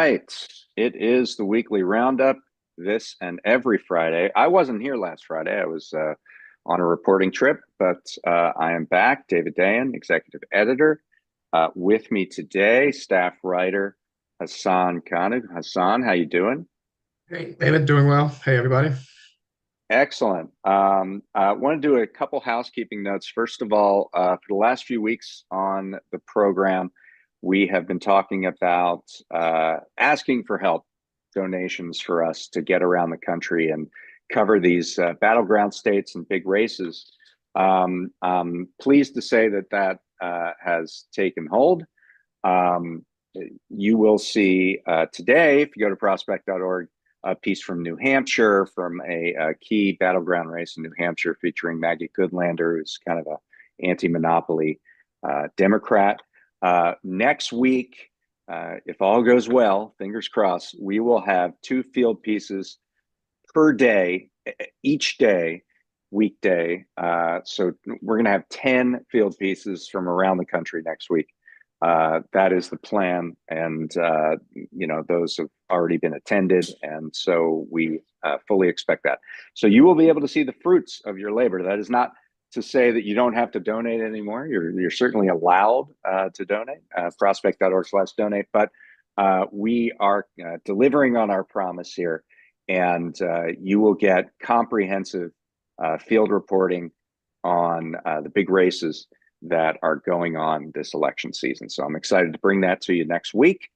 right. It is the weekly roundup this and every Friday. I wasn't here last Friday. I was on a reporting trip, but I am back. David Dayen, executive editor. With me today, staff writer Hassan Kanu. Hassan, how you doing? Hey, David, doing well. Hey, everybody. Excellent. I want to do a couple housekeeping notes. First of all, for the last few weeks on the program, we have been talking about asking for help, donations for us to get around the country and cover these battleground states and big races. I'm pleased to say that has taken hold. Um, you will see today, if you go to prospect.org, a piece from New Hampshire, from a key battleground race in New Hampshire featuring Maggie Goodlander, who's kind of a anti-monopoly Democrat. Next week, if all goes well, fingers crossed, we will have 2 field pieces per day, each day, weekday. So we're going to have 10 field pieces from around the country next week. That is the plan, and those have already been attended, and so we fully expect that. So you will be able to see the fruits of your labor. That is not to say that you don't have to donate anymore. You're certainly allowed to donate. Prospect.org/donate, but we are delivering on our promise here, and you will get comprehensive field reporting on the big races that are going on this election season. So I'm excited to bring that to you next week.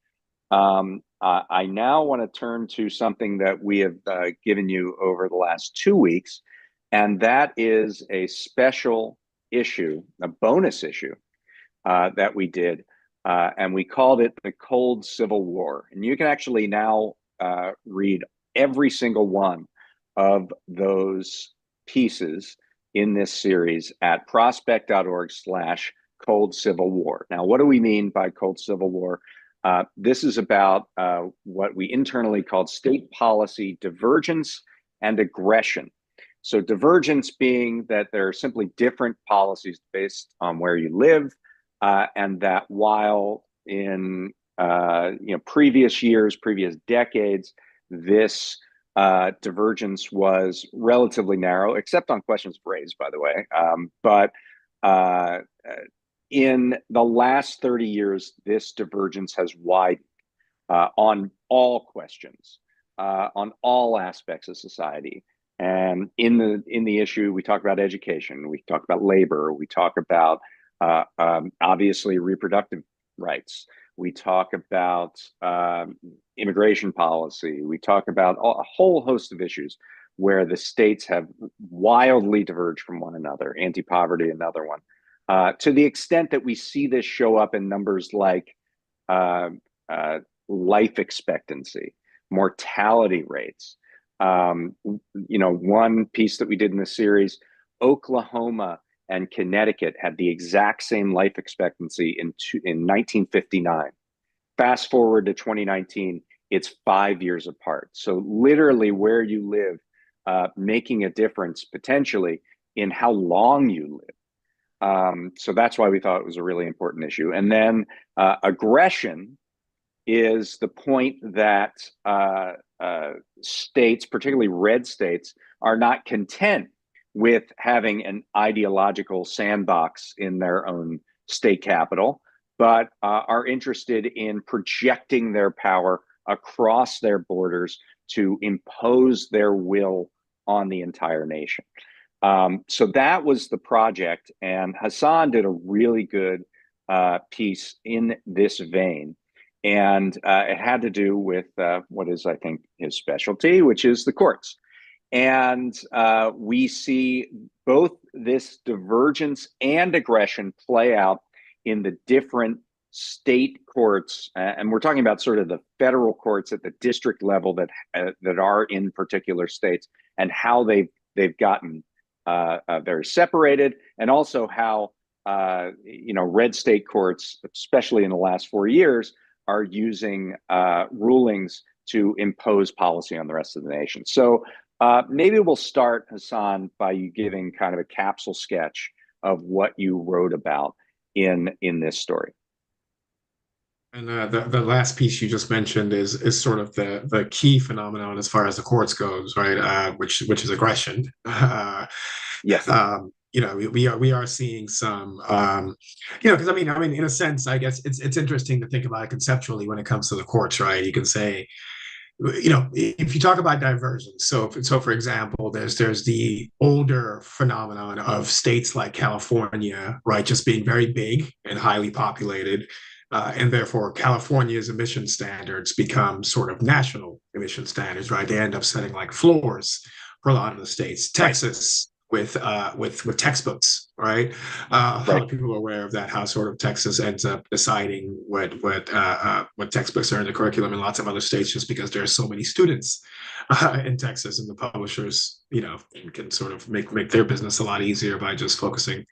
I now want to turn to something that we have given you over the last 2 weeks, and that is a special issue, a bonus issue that we did, and we called it the Cold Civil War. And you can actually now read every single one of those pieces in this series at prospect.org/Cold Civil War. Now, what do we mean by Cold Civil War? This is about what we internally called state policy divergence and aggression. So divergence being that there are simply different policies based on where you live, and that while in previous years, previous decades, this divergence was relatively narrow, except on questions of race, by the way. But in the last 30 years, this divergence has widened on all questions, on all aspects of society. And in the issue, we talk about education, we talk about labor, we talk about obviously reproductive rights. We talk about immigration policy. We talk about a whole host of issues where the states have wildly diverged from one another. Anti-poverty, another one. To the extent that we see this show up in numbers like life expectancy, mortality rates. One piece that we did in the series, Oklahoma and Connecticut had the exact same life expectancy in 1959. Fast forward to 2019, it's 5 years apart. So literally where you live, making a difference potentially in how long you live. So that's why we thought it was a really important issue. And then aggression is the point that states, particularly red states, are not content with having an ideological sandbox in their own state capital, but are interested in projecting their power across their borders to impose their will on the entire nation. So that was the project, and Hassan did a really good piece in this vein. And it had to do with what is, I think, his specialty, which is the courts. And we see both this divergence and aggression play out in the different state courts. And we're talking about sort of the federal courts at the district level that are in particular states, and how they've gotten very separated, and also how red state courts, especially in the last 4 years, are using rulings to impose policy on the rest of the nation. So maybe we'll start, Hassan, by you giving kind of a capsule sketch of what you wrote about in this story. And the last piece you just mentioned is sort of the key phenomenon as far as the courts goes, right? Which is aggression. Yes. We are seeing some, because I mean, in a sense, I guess it's interesting to think about it conceptually when it comes to the courts, right? You can say, if you talk about diversion, so for example, there's the older phenomenon of states like California, right, just being very big and highly populated, and therefore California's emission standards become sort of national emission standards, right? They end up setting like floors for a lot of the states. Right. Texas with textbooks, right? A lot Right. of people are aware of that. How sort of Texas ends up deciding what textbooks are in the curriculum in lots of other states, just because there are so many students in Texas, and the publishers, can sort of make their business a lot easier by just focusing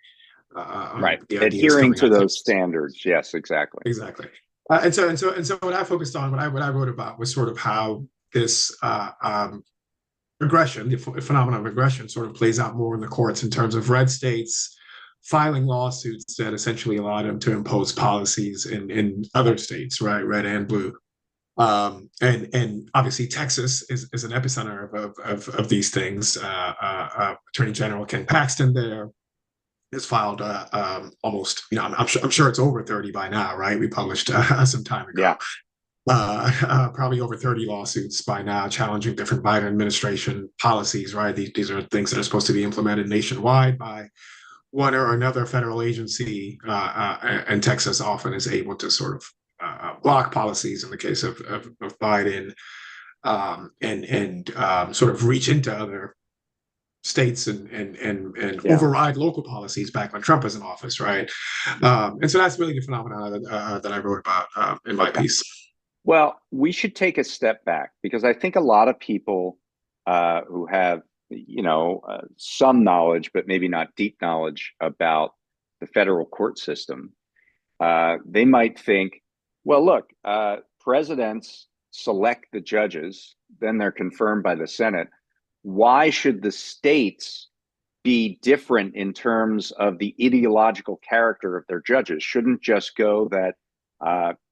on Right. the ideas Adhering coming to out of those Texas. standards. Yes, exactly. Exactly. And so what I focused on, what I wrote about was sort of how this aggression, the phenomenon of aggression, sort of plays out more in the courts in terms of red states filing lawsuits that essentially allow them to impose policies in other states, right, red and blue. And obviously Texas is an epicenter of these things. Attorney General Ken Paxton there has filed almost, I'm sure it's over 30 by now, right? We published some time ago. Yeah. Probably over 30 lawsuits by now challenging different Biden administration policies, right? These are things that are supposed to be implemented nationwide by one or another federal agency, and Texas often is able to sort of block policies in the case of Biden, and sort of reach into other states and Yeah. override local policies back when Trump was in office, right? And so that's really the phenomenon that I wrote about in my Okay. piece. Well, we should take a step back because I think a lot of people who have, some knowledge, but maybe not deep knowledge about the federal court system, they might think, well, look, presidents select the judges, then they're confirmed by the Senate. Why should the states be different in terms of the ideological character of their judges? Shouldn't just go that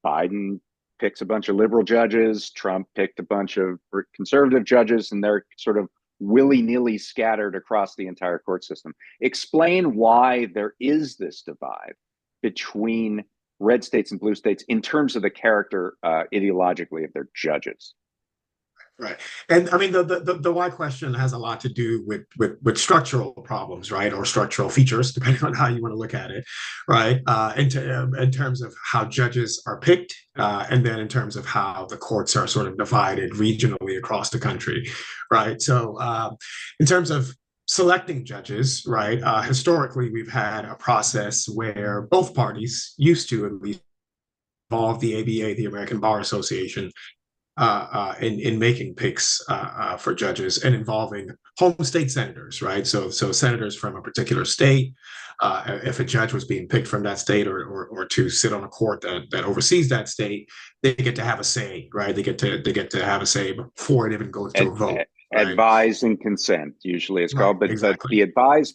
Biden picks a bunch of liberal judges, Trump picked a bunch of conservative judges, and they're sort of willy nilly scattered across the entire court system. Explain why there is this divide between red states and blue states in terms of the character ideologically of their judges. Right. And I mean, the why question has a lot to do with structural problems, right? Or structural features, depending on how you want to look at it, right? In terms of how judges are picked, and then in terms of how the courts are sort of divided regionally across the country, right? So, in terms of selecting judges, right? Historically, we've had a process where both parties used to at least involve the ABA, the American Bar Association, in making picks for judges and involving home state senators, right? So senators from a particular state, if a judge was being picked from that state or to sit on a court that oversees that state, they get to have a say, right? They get to have a say before it even goes to a Ad- vote, right? Advise and consent, usually it's Right, called, but exactly. the advise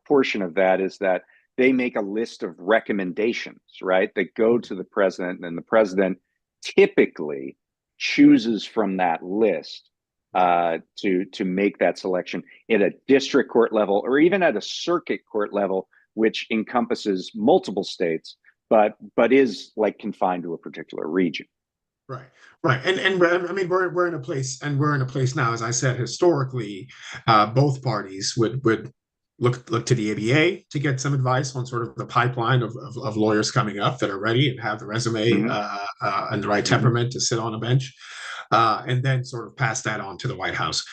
portion of that is that they make a list of recommendations, right? That go to the president, and the president typically chooses from that list to make that selection at a district court level or even at a circuit court level, which encompasses multiple states, but is like confined to a particular region. Right, right, and I mean we're in a place, and we're in a place now, as I said, historically, both parties would look to the ABA to get some advice on sort of the pipeline of lawyers coming up that are ready and have the resume Mm-hmm. and the right Mm-hmm. temperament to sit on a bench, and then sort of pass that on to the White House.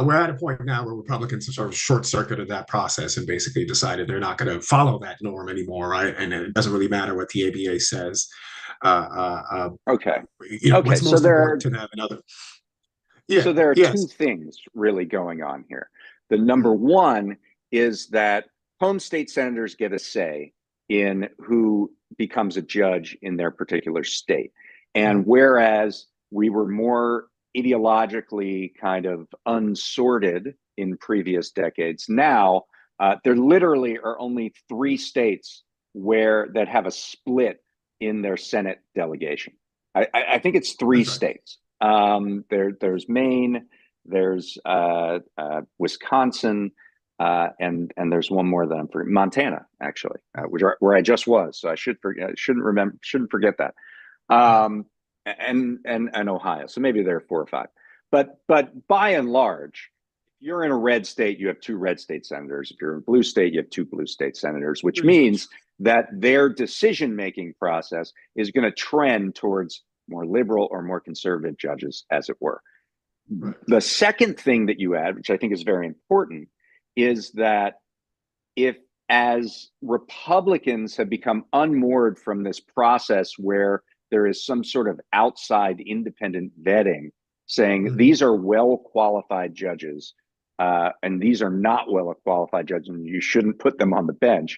We're at a point now where Republicans have sort of short circuited that process and basically decided they're not going to follow that norm anymore, right? And it doesn't really matter what the ABA says. Okay. Okay. What's most important to them and other. So Yeah, there are two yes. things really going on here. The number one is that home state senators get a say in who becomes a judge in their particular state. And whereas we were more ideologically kind of unsorted in previous decades, now there literally are only three states where that have a split in their Senate delegation. I think it's three That's right. states. There's Maine, there's Wisconsin, and there's one more that I'm forgetting, Montana, actually, where I just was. So I shouldn't forget that. And Ohio. So maybe there are four or five. But by and large, if you're in a red state, you have two red state senators. If you're in a blue state, you have two blue state senators, which Pretty much. means that their decision-making process is going to trend towards more liberal or more conservative judges, as it were. Right. The second thing that you add, which I think is very important, is that if as Republicans have become unmoored from this process where there is some sort of outside independent vetting saying Mm-hmm. these are well qualified judges and these are not well qualified judges and you shouldn't put them on the bench.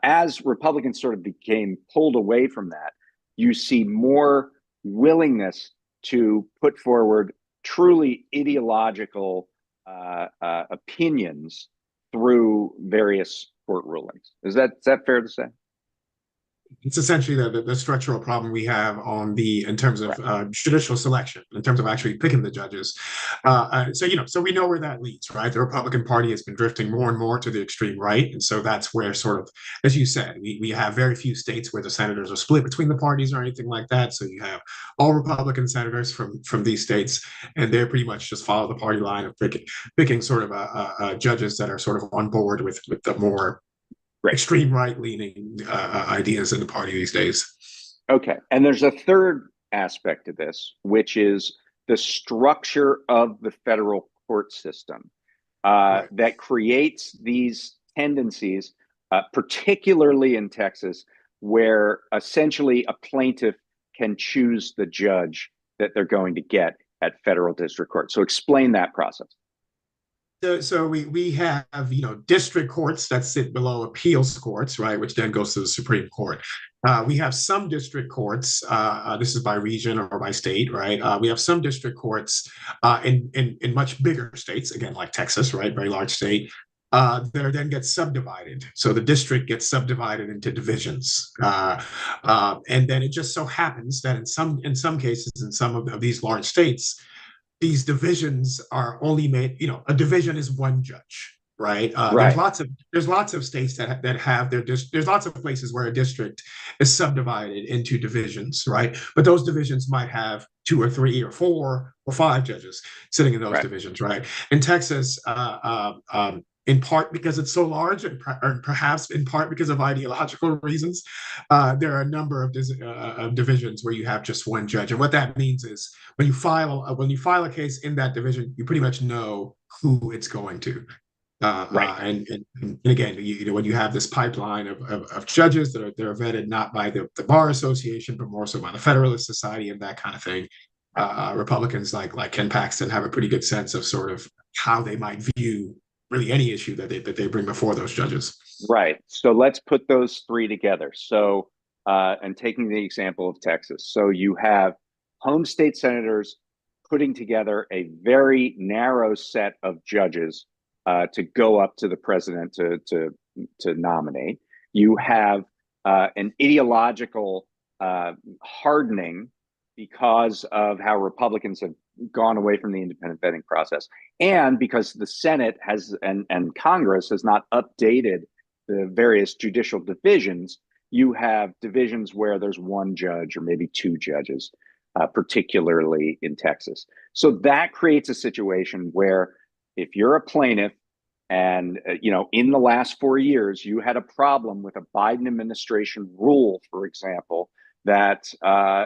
As Republicans sort of became pulled away from that, you see more willingness to put forward truly ideological opinions through various court rulings. Is that fair to say? It's essentially the structural problem we have in terms of Right. judicial selection, in terms of actually picking the judges. So we know where that leads, right? The Republican Party has been drifting more and more to the extreme right, and so that's where sort of, as you said, we have very few states where the senators are split between the parties or anything like that. So you have all Republican senators from these states, and they're pretty much just follow the party line of picking sort of judges that are sort of on board with the more Right. extreme right-leaning ideas in the party these days. Okay. And there's a third aspect to this, which is the structure of the federal court system Right. that creates these tendencies, particularly in Texas, where essentially a plaintiff can choose the judge that they're going to get at federal district court. So explain that process. So we have district courts that sit below appeals courts, right, which then goes to the Supreme Court. We have some district courts. This is by region or by state, right? We have some district courts in much bigger states, again like Texas, right, very large state. That then gets subdivided. So the district gets subdivided into divisions, and then it just so happens that in some cases in some of these large states, these divisions are only made, a division is one judge, right? Right. There's lots of states that have there's lots of places where a district is subdivided into divisions, right? But those divisions might have two or three or four or five judges sitting in those Right. divisions, right? In Texas, in part because it's so large, and perhaps in part because of ideological reasons, there are a number of divisions where you have just one judge, and what that means is when you file a case in that division, you pretty much know who it's going to. Right. And again, when you have this pipeline of judges that are vetted not by the Bar Association, but more so by the Federalist Society and that kind of thing, Republicans like Ken Paxton have a pretty good sense of sort of how they might view really any issue that they bring before those judges. Right. So let's put those three together. So, and taking the example of Texas. So you have home state senators putting together a very narrow set of judges to go up to the president to nominate. You have an ideological hardening because of how Republicans have gone away from the independent vetting process, and because the Senate has and Congress has not updated the various judicial divisions. You have divisions where there's one judge or maybe two judges, particularly in Texas. So that creates a situation where if you're a plaintiff and in the last 4 years you had a problem with a Biden administration rule, for example, that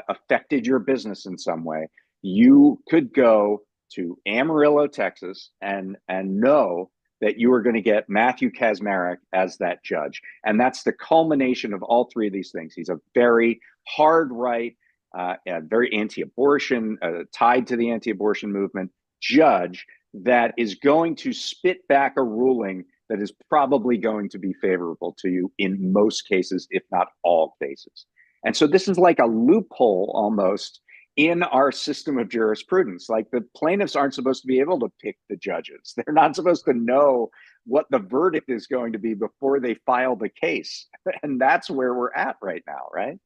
affected your business in some way, you could go to Amarillo, Texas, and know that you are going to get Matthew Kaczmarek as that judge. And that's the culmination of all three of these things. He's a very hard right, very anti-abortion, tied to the anti-abortion movement judge that is going to spit back a ruling that is probably going to be favorable to you in most cases, if not all cases. And so this is like a loophole almost in our system of jurisprudence. Like the plaintiffs aren't supposed to be able to pick the judges. They're not supposed to know what the verdict is going to be before they file the case. And that's where we're at right now, right?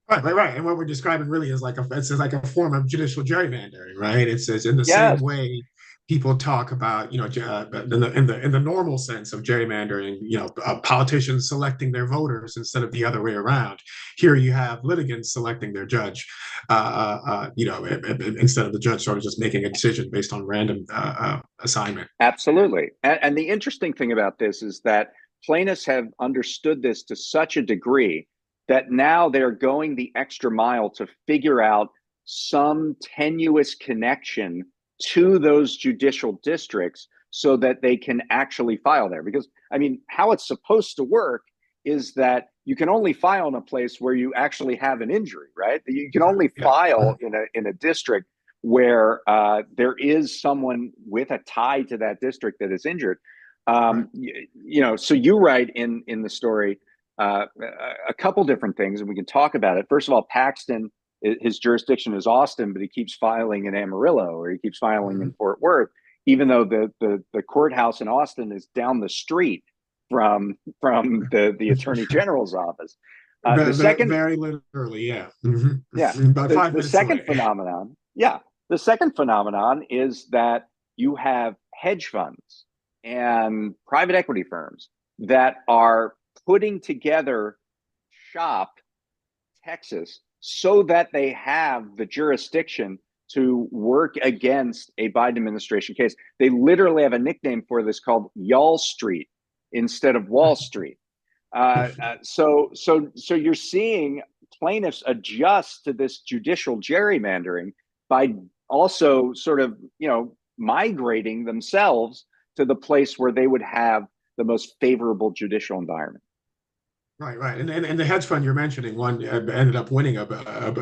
Right. And what we're describing really is it's like a form of judicial gerrymandering, right? It says in the same Yes, way people talk about, in the normal sense of gerrymandering, politicians selecting their voters instead of the other way around. Here you have litigants selecting their judge, instead of the judge sort of just making a decision based on random assignment. absolutely. And the interesting thing about this is that plaintiffs have understood this to such a degree that now they're going the extra mile to figure out some tenuous connection to those judicial districts so that they can actually file there. Because, I mean, how it's supposed to work is that you can only file in a place where you actually have an injury, right? You can only Yeah. file in a district where there is someone with a tie to that district that is injured. Right. So you write in the story a couple different things, and we can talk about it. First of all, Paxton, his jurisdiction is Austin, but he keeps filing in Amarillo or he keeps filing in Mm-hmm. Fort Worth, even though the courthouse in Austin is down the street from the Attorney General's office. The Very, second, very literally, yeah. Mm-hmm. yeah, About the 5 minutes second away. phenomenon, yeah, the second phenomenon is that you have hedge funds and private equity firms that are putting together shop Texas so that they have the jurisdiction to work against a Biden administration case. They literally have a nickname for this called Y'all Street instead of Wall Street. So you're seeing plaintiffs adjust to this judicial gerrymandering by also sort of migrating themselves to the place where they would have the most favorable judicial environment. Right. And the hedge fund you're mentioning, one ended up winning a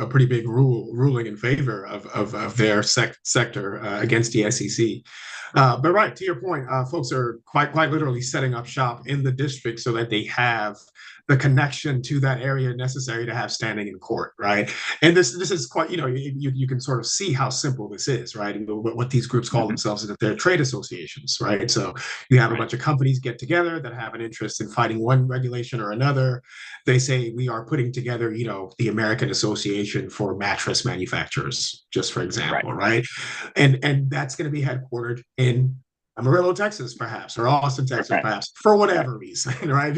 pretty big ruling in favor of their sector against the SEC. But right, to your point, folks are quite literally setting up shop in the district so that they have the connection to that area necessary to have standing in court, right? And this is quite, you can sort of see how simple this is, right? What these groups call Mm-hmm. themselves is that they're trade associations, right? So you have a Right. bunch of companies get together that have an interest in fighting one regulation or another. They say we are putting together, the American Association for Mattress Manufacturers, just for Right. example, right? And that's going to be headquartered in Amarillo, Texas, perhaps, or Austin, Texas, Right. perhaps, for Right. whatever reason, right?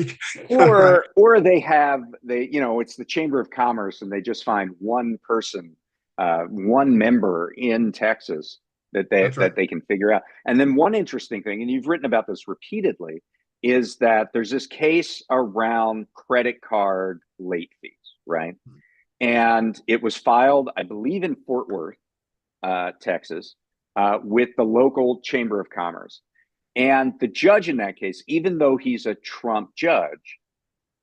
Right. Or they it's the Chamber of Commerce and they just find one person, one member in Texas That's right. that they can figure out. And then one interesting thing, and you've written about this repeatedly, is that there's this case around credit card late fees, right? And it was filed, I believe, in Fort Worth, Texas, with the local Chamber of Commerce. And the judge in that case, even though he's a Trump judge,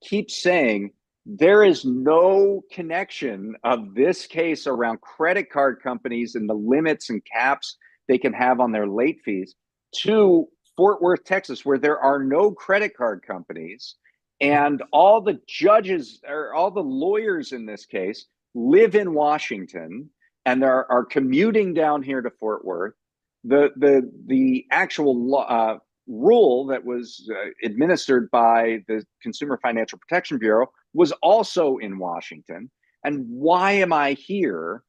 keeps saying there is no connection of this case around credit card companies and the limits and caps they can have on their late fees to Fort Worth, Texas, where there are no credit card companies. And all the judges or all the lawyers in this case live in Washington and are commuting down here to Fort Worth. The actual rule that was administered by the Consumer Financial Protection Bureau was also in Washington. And why am I here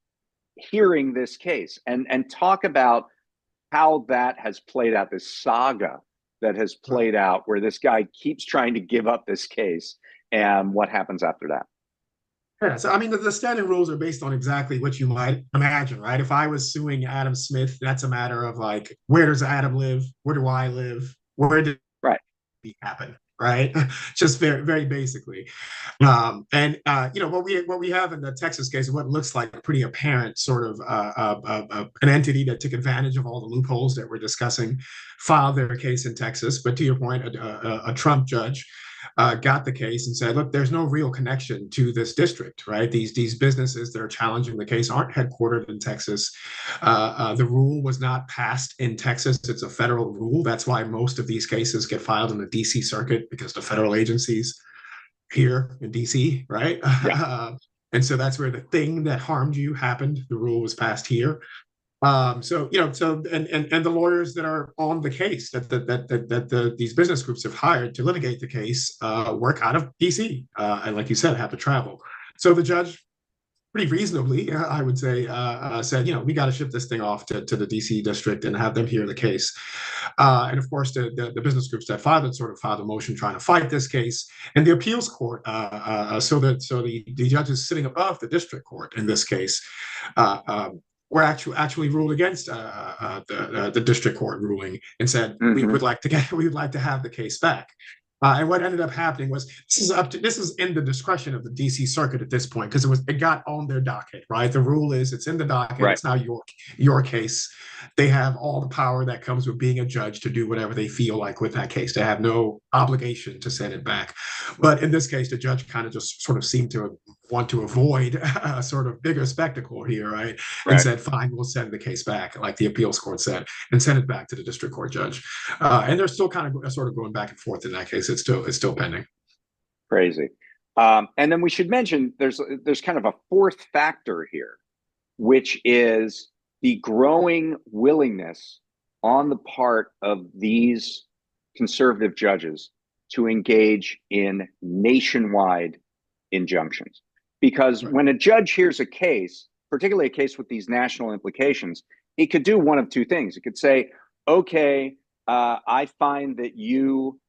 hearing this case? And talk about how that has played out, this saga that has Right. played out where this guy keeps trying to give up this case and what happens after that. Yeah, so I mean, the standing rules are based on exactly what you might imagine, right? If I was suing Adam Smith, that's a matter of like, where does Adam live? Where do I live? Where did Right. it happen? Right? Just very, very basically. What we have in the Texas case is what looks like a pretty apparent sort of an entity that took advantage of all the loopholes that we're discussing, filed their case in Texas. But to your point, a Trump judge got the case and said, look, there's no real connection to this district, right? These businesses that are challenging the case aren't headquartered in Texas. The rule was not passed in Texas. It's a federal rule. That's why most of these cases get filed in the DC circuit because the federal agencies here in DC, right? Yeah. And so that's where the thing that harmed you happened. The rule was passed here. And the lawyers that are on the case these business groups have hired to litigate the case work out of DC, and like you said, have to travel. So the judge pretty reasonably, I would say, said, we got to ship this thing off to the DC district and have them hear the case. And of course, the business groups that filed it sort of filed a motion trying to fight this case. And the appeals court, so the judges sitting above the district court in this case, were actually ruled against the district court ruling and said Mm-hmm. we would like to have the case back. And what ended up happening was this is in the discretion of the DC Circuit at this point because it got on their docket, right? The rule is it's in the docket. Right. It's now your case. They have all the power that comes with being a judge to do whatever they feel like with that case. They have no obligation to send it back. But in this case, the judge kind of just sort of seemed to want to avoid a sort of bigger spectacle here, right? And Right. said, fine, we'll send the case back, like the appeals court said, and send it back to the district court judge. And they're still kind of sort of going back and forth in that case. It's still pending. Crazy. And then we should mention there's kind of a fourth factor here, which is the growing willingness on the part of these conservative judges to engage in nationwide injunctions. Because Right. when a judge hears a case, particularly a case with these national implications, it could do one of two things. It could say, okay, I find that you,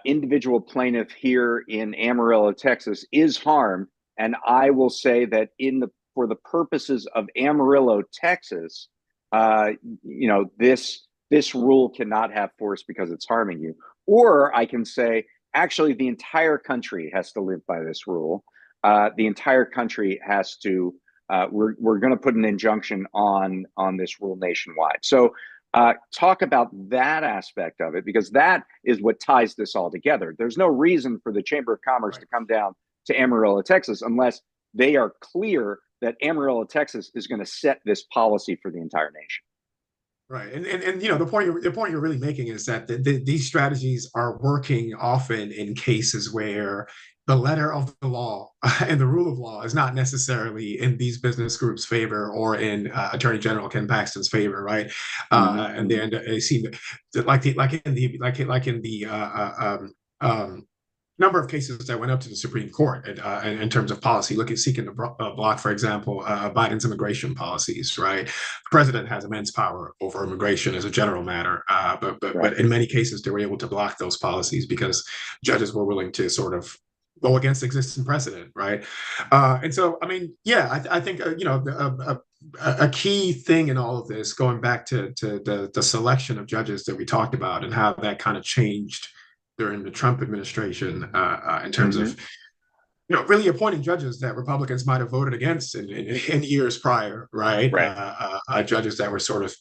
individual plaintiff here in Amarillo, Texas, is harmed, and I will say that for the purposes of Amarillo, Texas, this rule cannot have force because it's harming you. Or I can say, actually, the entire country has to live by this rule. The entire country has to. We're going to put an injunction on this rule nationwide. So talk about that aspect of it, because that is what ties this all together. There's no reason for the Chamber of Commerce Right. to come down to Amarillo, Texas, unless they are clear that Amarillo, Texas is going to set this policy for the entire nation. Right, and the point you're really making is that these strategies are working often in cases where the letter of the law and the rule of law is not necessarily in these business groups' favor or in Attorney General Ken Paxton's favor, right? Mm-hmm. And they seem to, like in the number of cases that went up to the Supreme Court in terms of policy, seeking to block, for example, Biden's immigration policies. Right, the president has immense power over immigration as a general matter, but in many cases they were able to block those policies because judges were willing to sort of go against existing precedent, right? And so, I mean, yeah, I think a key thing in all of this, going back to the selection of judges that we talked about and how that kind of changed during the Trump administration in terms Mm-hmm. of really appointing judges that Republicans might have voted against in years prior, right? Right. Judges that were sort of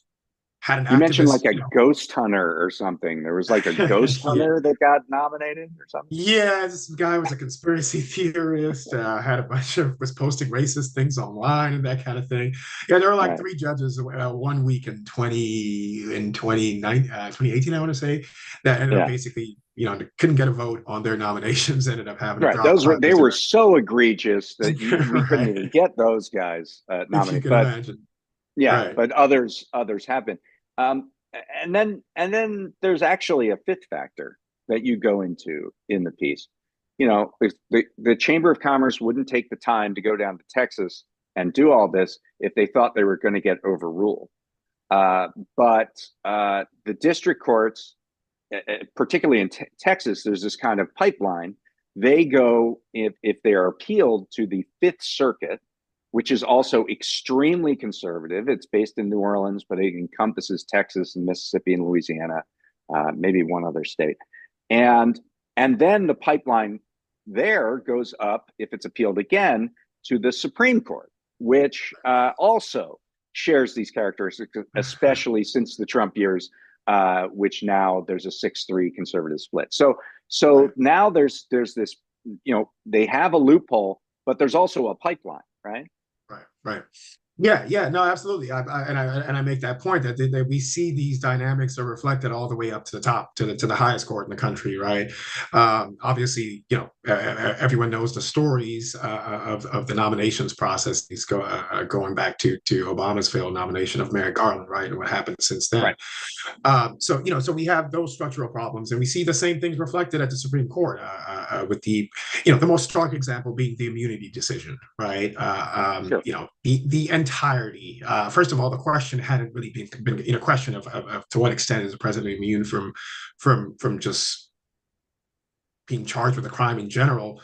had an You mentioned activist, like a ghost hunter or something. There was like a ghost yeah. hunter that got nominated or something. Yeah, this guy was a conspiracy theorist, had a bunch of, was posting racist things online and that kind of thing. Yeah, there were like Right. three judges 1 week in 2018, I want to say, that ended up Yeah. basically, couldn't get a vote on their nominations, ended up having to Right. drop out They because were so egregious that we couldn't right, even get those guys if you nominated. can But imagine. yeah, Right, but others have been. Um, and then there's actually a fifth factor that you go into in the piece. The Chamber of Commerce wouldn't take the time to go down to Texas and do all this if they thought they were going to get overruled. But the district courts, particularly in Texas, there's this kind of pipeline. They go, if they are appealed to the Fifth Circuit, which is also extremely conservative. It's based in New Orleans, but it encompasses Texas and Mississippi and Louisiana, maybe one other state. And then the pipeline there goes up, if it's appealed again, to the Supreme Court, which also shares these characteristics, especially since the Trump years, which now there's a 6-3 conservative split. So right, now there's this, they have a loophole, but there's also a pipeline, right? right, right. Yeah, no, absolutely. I make that point that we see these dynamics are reflected all the way up to the top, to the highest court in the country, right? Obviously, everyone knows the stories of the nominations process, going back to Obama's failed nomination of Merrick Garland, right, and what happened since then. Right. So we have those structural problems, and we see the same things reflected at the Supreme Court, with the most stark example being the immunity decision, right? Sure. The entirety. First of all, the question hadn't really been a question of to what extent is the president immune from just being charged with a crime in general,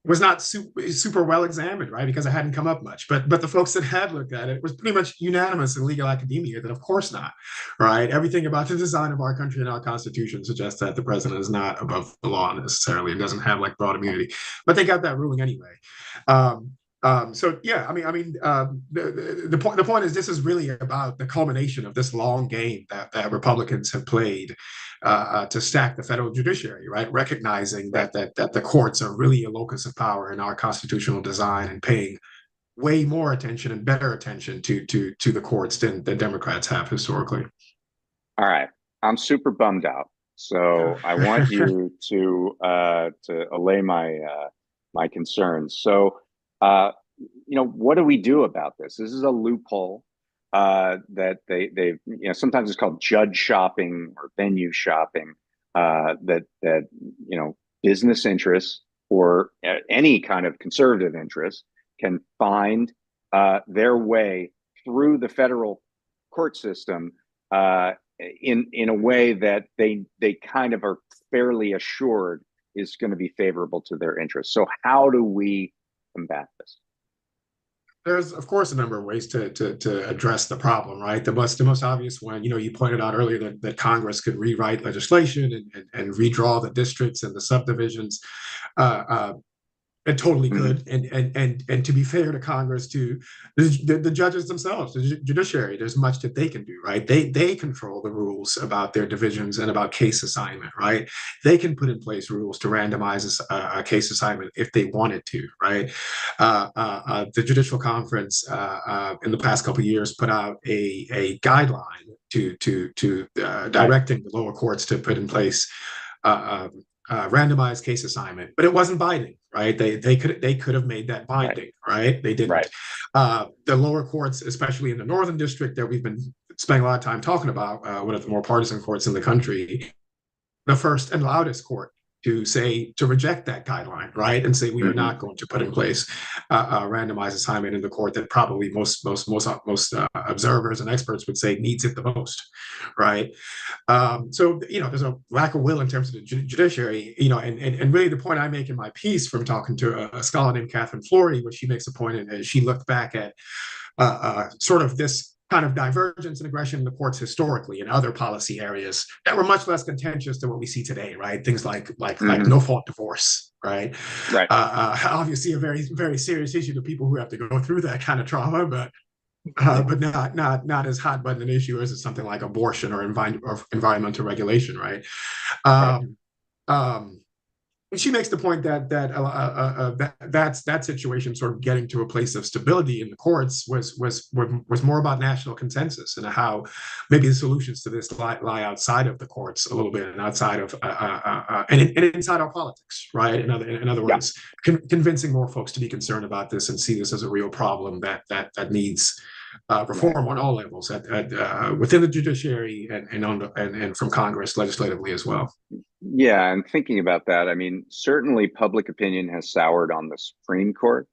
was not super well examined, right? Because it hadn't come up much. But the folks that had looked at it was pretty much unanimous in legal academia that of course not, right? Everything about the design of our country and our constitution suggests that the president is not above the law necessarily and doesn't have like broad immunity. But they got that ruling anyway. So yeah, the point is this is really about the culmination of this long game that Republicans have played, to stack the federal judiciary, right? Recognizing Right. that the courts are really a locus of power in our constitutional design, and paying way more attention and better attention to the courts than Democrats have historically. All right. I'm super bummed out. So I want you to allay my concerns. So what do we do about this? This is a loophole that sometimes it's called judge shopping or venue shopping, that business interests or any kind of conservative interest can find their way through the federal court system, in a way that they kind of are fairly assured is going to be favorable to their interests. So how do we combat this? There's of course a number of ways to address the problem, right? The most obvious one, you pointed out earlier that Congress could rewrite legislation and redraw the districts and the subdivisions. It totally Mm-hmm. could, and to be fair to Congress, to the judges themselves, the judiciary, there's much that they can do, right? They control the rules about their divisions and about case assignment, right? They can put in place rules to randomize a case assignment if they wanted to, right? The Judicial Conference, in the past couple of years, put out a guideline to Right. directing the lower courts to put in place randomized case assignment, but it wasn't binding, right? They could have made that Right. binding, right? They didn't. Right. The lower courts, especially in the Northern District that we've been spending a lot of time talking about, one of the more partisan courts in the country, the first and loudest court to reject that guideline, right, and say we are Mm-hmm. not going to put in place a randomized assignment in the court that probably most observers and experts would say needs it the most, right? So there's a lack of will in terms of the judiciary, and really the point I make in my piece from talking to a scholar named Catherine Flory, where she makes a point, and she looked back at sort of this kind of divergence and aggression in the courts historically in other policy areas that were much less contentious than what we see today, right? Things like Mm-hmm. no fault divorce, right? Right. Obviously, a very very serious issue to people who have to go through that kind of trauma, Yeah. but not as hot button an issue as something like abortion or environmental regulation, right? Right. Um, um, and she makes the point that situation sort of getting to a place of stability in the courts was more about national consensus, and how maybe the solutions to this lie outside of the courts a little bit, and outside of and inside our politics, right? In other Yeah. words, convincing more folks to be concerned about this and see this as a real problem that needs Right. reform on all levels, within the judiciary and from Congress legislatively as well. Yeah, and thinking about that, I mean, certainly public opinion has soured on the Supreme Court,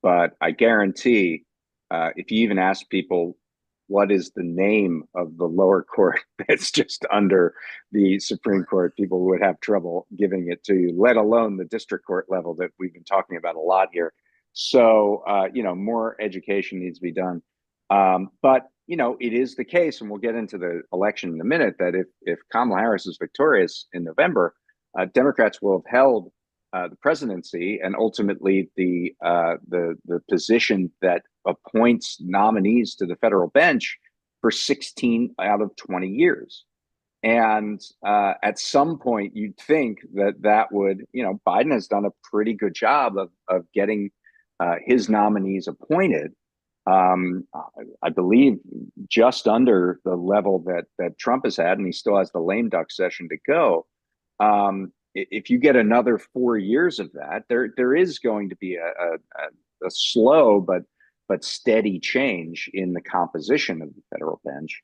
but I guarantee, if you even ask people what is the name of the lower court that's just under the Supreme Court, people would have trouble giving it to you, let alone the district court level that we've been talking about a lot here. So, more education needs to be done. But it is the case, and we'll get into the election in a minute, that if Kamala Harris is victorious in November, Democrats will have held the presidency and ultimately the position that appoints nominees to the federal bench for 16 out of 20 years. And at some point, you'd think that would, Biden has done a pretty good job of getting his nominees appointed. I believe just under the level that Trump has had, and he still has the lame duck session to go. If you get another 4 years of that, there is going to be a slow but steady change in the composition of the federal bench.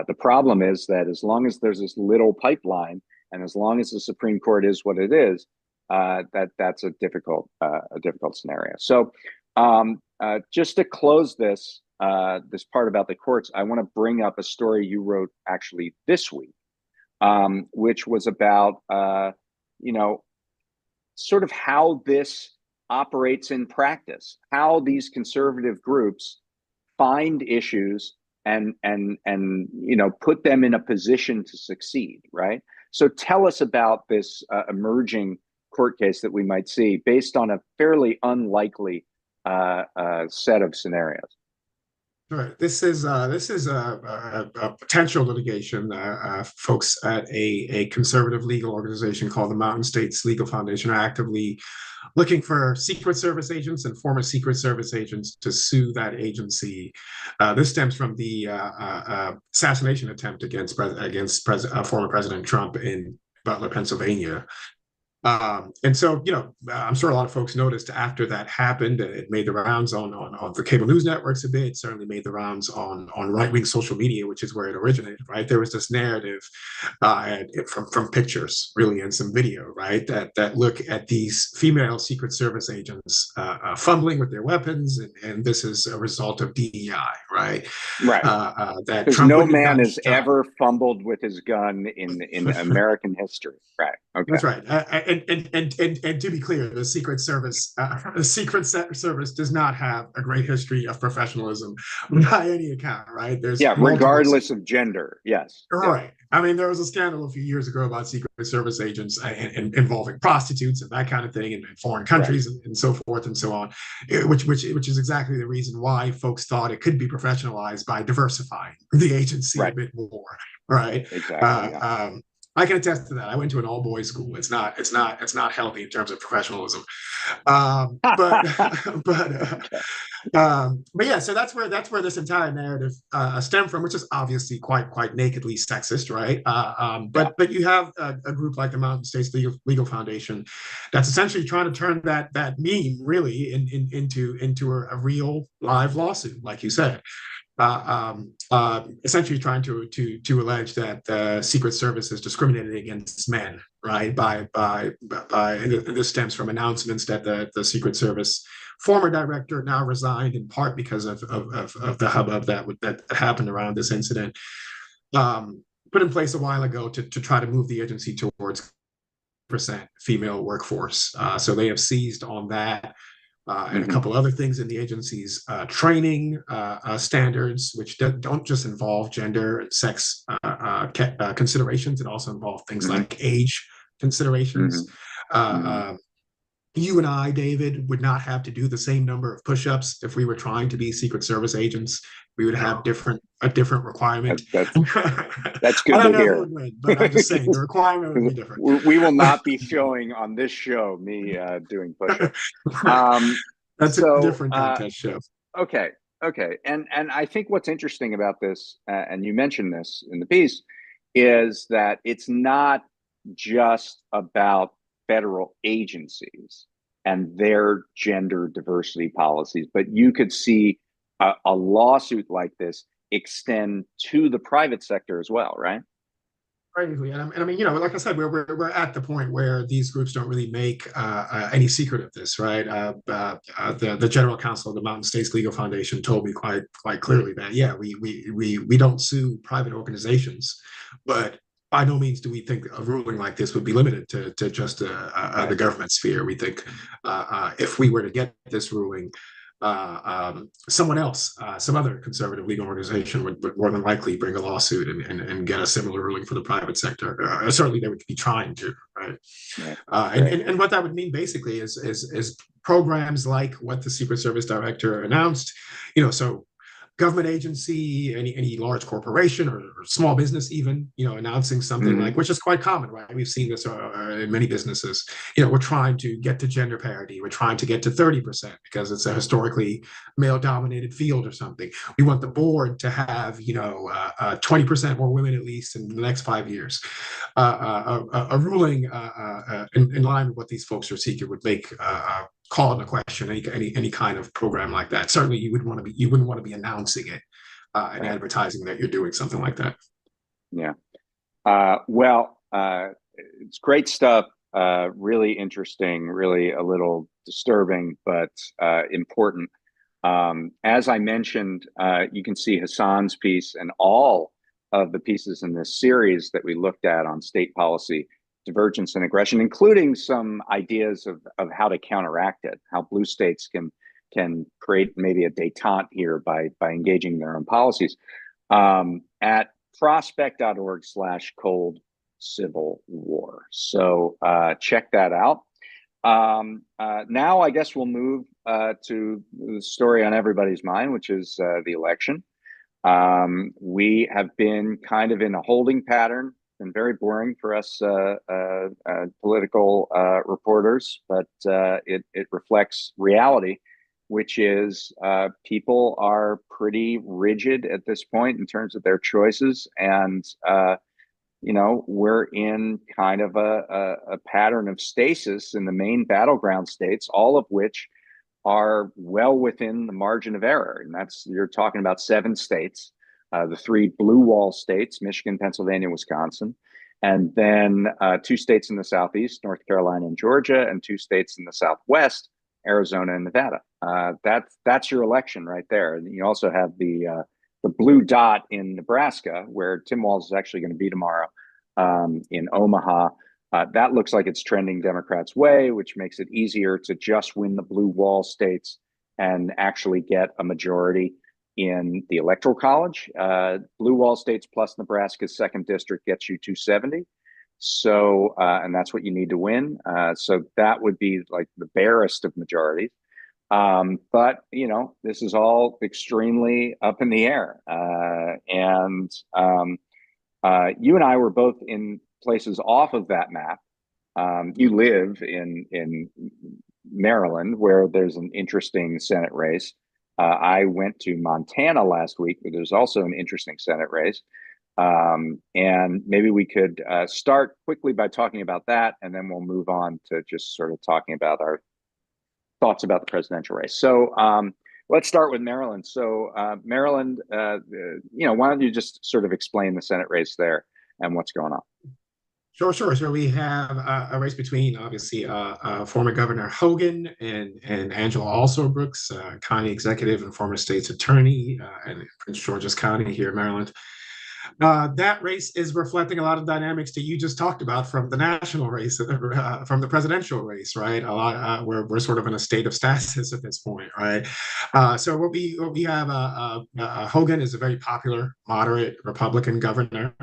The problem is that as long as there's this little pipeline, and as long as the Supreme Court is what it is, that's a difficult scenario. So just to close this part about the courts, I want to bring up a story you wrote actually this week, which was about sort of how this operates in practice, how these conservative groups find issues and put them in a position to succeed, right? So tell us about this emerging court case that we might see based on a fairly unlikely set of scenarios. Right. This is a potential litigation. Folks at a conservative legal organization called the Mountain States Legal Foundation are actively looking for Secret Service agents and former Secret Service agents to sue that agency. This stems from the assassination attempt against former President Trump in Butler, Pennsylvania. And so, I'm sure a lot of folks noticed after that happened, it made the rounds on the cable news networks a bit. It certainly made the rounds on right-wing social media, which is where it originated, right? There was this narrative from pictures, really, and some video, right, that look at these female Secret Service agents fumbling with their weapons, and this is a result of DEI, right? Right. That Because Trump no wouldn't have man gotten has shot. ever fumbled with his gun in American history. Right. Okay. That's right. And to be clear, the Secret Service does not have a great history of professionalism by any account, right? There's Yeah, multiple. regardless of gender. Yes. Right. Yeah. I mean, there was a scandal a few years ago about Secret Service agents involving prostitutes and that kind of thing in foreign countries, right, and so forth and so on, which is exactly the reason why folks thought it could be professionalized by diversifying the agency, right, a bit more. Right. Exactly. Yeah. I can attest to that. I went to an all-boys school. It's not healthy in terms of professionalism. But yeah, so that's where this entire narrative stemmed from, which is obviously quite nakedly sexist, right? But you have a group like the Mountain States Legal Foundation that's essentially trying to turn that meme really into a real live lawsuit, like you said. Essentially trying to allege that the Secret Service is discriminating against men, right? And this stems from announcements that the Secret Service former director now resigned in part because of the hubbub that happened around this incident, put in place a while ago to try to move the agency towards percent female workforce. So they have seized on that. And a couple other things in the agency's training standards, which don't just involve gender and sex considerations. It also involve things like age considerations. You and I, David, would not have to do the same number of push-ups if we were trying to be Secret Service agents. We would have a different requirement. That's good to hear. But I'm just saying the requirement would be different. We will not be showing on this show me doing push-ups. That's a different contest show. Okay. And I think what's interesting about this, and you mentioned this in the piece, is that it's not just about federal agencies and their gender diversity policies, but you could see a lawsuit like this extend to the private sector as well, right? Right. And I mean, like I said, we're at the point where these groups don't really make any secret of this, right? The general counsel of the Mountain States Legal Foundation told me quite clearly that, yeah, we don't sue private organizations, but by no means do we think a ruling like this would be limited to just the government sphere. We think if we were to get this ruling, someone else, some other conservative legal organization would more than likely bring a lawsuit and get a similar ruling for the private sector. Certainly they would be trying to, right? And what that would mean basically is programs like what the Secret Service director announced, so government agency, any large corporation or small business even, announcing something like, which is quite common, right? We've seen this in many businesses. We're trying to get to gender parity. We're trying to get to 30% because it's a historically male-dominated field or something. We want the board to have, 20% more women at least in the next 5 years. A ruling in line with what these folks are seeking would make call into question any kind of program like that. Certainly, you wouldn't want to be announcing it and advertising that you're doing something like that. Yeah. It's great stuff. Really interesting. Really a little disturbing, but important. As I mentioned, you can see Hassan's piece and all of the pieces in this series that we looked at on state policy, divergence and aggression, including some ideas of how to counteract it, how blue states can create maybe a détente here by engaging their own policies, at prospect.org/cold civil war. So check that out. Now I guess we'll move to the story on everybody's mind, which is the election. We have been kind of in a holding pattern, been very boring for us political reporters, but it reflects reality, which is people are pretty rigid at this point in terms of their choices. And we're in kind of a pattern of stasis in the main battleground states, all of which are well within the margin of error. And you're talking about 7 states, the 3 blue wall states, Michigan, Pennsylvania, Wisconsin, and then 2 states in the Southeast, North Carolina and Georgia, and 2 states in the Southwest, Arizona and Nevada. That's your election right there. And you also have the blue dot in Nebraska, where Tim Walz is actually going to be tomorrow, in Omaha. That looks like it's trending Democrats' way, which makes it easier to just win the blue wall states and actually get a majority in the Electoral College. Blue wall states plus Nebraska's 2nd district gets you 270. So, and that's what you need to win. So that would be like the barest of majorities. But, this is all extremely up in the air. And you and I were both in places off of that map. You live in Maryland, where there's an interesting Senate race. I went to Montana last week, where there's also an interesting Senate race. And maybe we could start quickly by talking about that, and then we'll move on to just sort of talking about our thoughts about the presidential race. So let's start with Maryland. So Maryland, why don't you just sort of explain the Senate race there and what's going on? Sure. So we have a race between, obviously, former Governor Hogan and Angela Alsobrooks, county executive and former state's attorney in Prince George's County here in Maryland. That race is reflecting a lot of dynamics that you just talked about from the national race, from the presidential race, right? We're sort of in a state of stasis at this point, right? So what we have, Hogan is a very popular, moderate Republican governor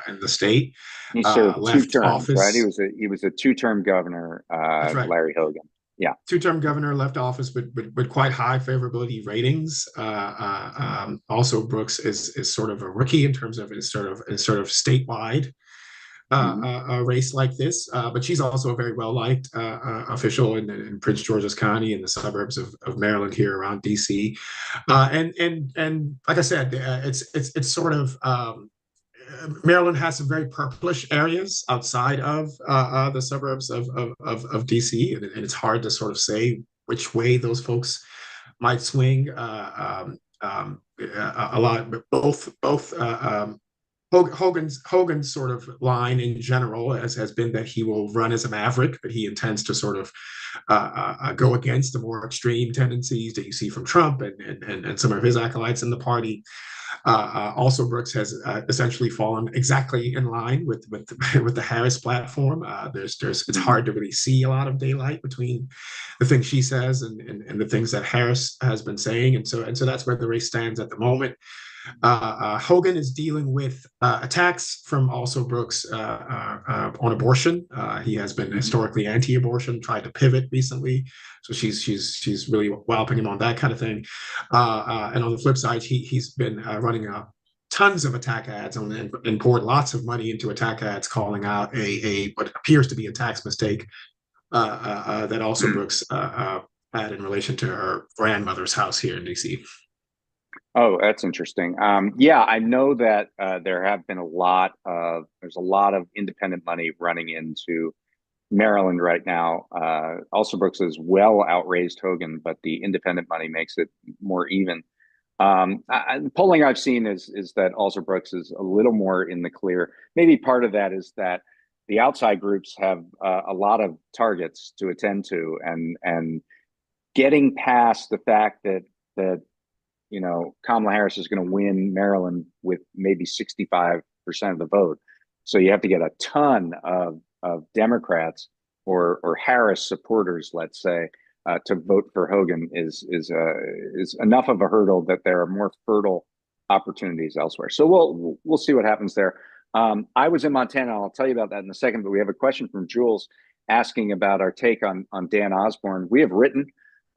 in the state. He served left 2 terms, office. right? He was a 2-term governor, That's right. Larry Hogan. Yeah. 2-term governor, left office with quite high favorability ratings. Also, Brooks is sort of a rookie in terms of his sort of statewide a race like this. But she's also a very well-liked official in Prince George's County, in the suburbs of Maryland here around DC. And like I said, it's sort of Maryland has some very purplish areas outside of the suburbs of DC, and it's hard to sort of say which way those folks might swing. A lot, both Hogan's sort of line in general has been that he will run as a maverick, but he intends to sort of go against the more extreme tendencies that you see from Trump and some of his acolytes in the party. Also, Brooks has essentially fallen exactly in line with the Harris platform. It's hard to really see a lot of daylight between the things she says and the things that Harris has been saying, and so that's where the race stands at the moment. Hogan is dealing with attacks from also Brooks on abortion. He has been historically anti-abortion, tried to pivot recently, so she's really walloping him on that kind of thing. And on the flip side, he's been running tons of attack ads and poured lots of money into attack ads, calling out a what appears to be a tax mistake that also Brooks had in relation to her grandmother's house here in DC. Oh, that's interesting. Yeah, I know that there's a lot of independent money running into Maryland right now. Also, Brooks has well outraised Hogan, but the independent money makes it more even. The polling I've seen is that also Brooks is a little more in the clear. Maybe part of that is that the outside groups have a lot of targets to attend to, and getting past the fact that Kamala Harris is going to win Maryland with maybe 65% of the vote. So you have to get a ton of Democrats or Harris supporters, let's say, to vote for Hogan is enough of a hurdle that there are more fertile opportunities elsewhere. So we'll see what happens there. I was in Montana. I'll tell you about that in a second. But we have a question from Jules asking about our take on Dan Osborne. We have written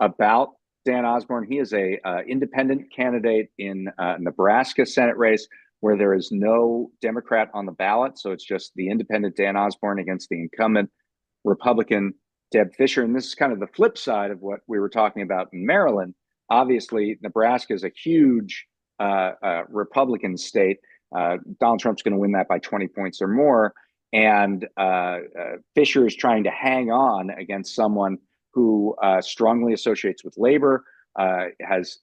about Dan Osborne. He is a independent candidate in Nebraska Senate race where there is no Democrat on the ballot. So it's just the independent Dan Osborne against the incumbent Republican Deb Fischer. And this is kind of the flip side of what we were talking about in Maryland. Obviously, Nebraska is a huge Republican state. Donald Trump's going to win that by 20 points or more. And Fischer is trying to hang on against someone who strongly associates with labor, has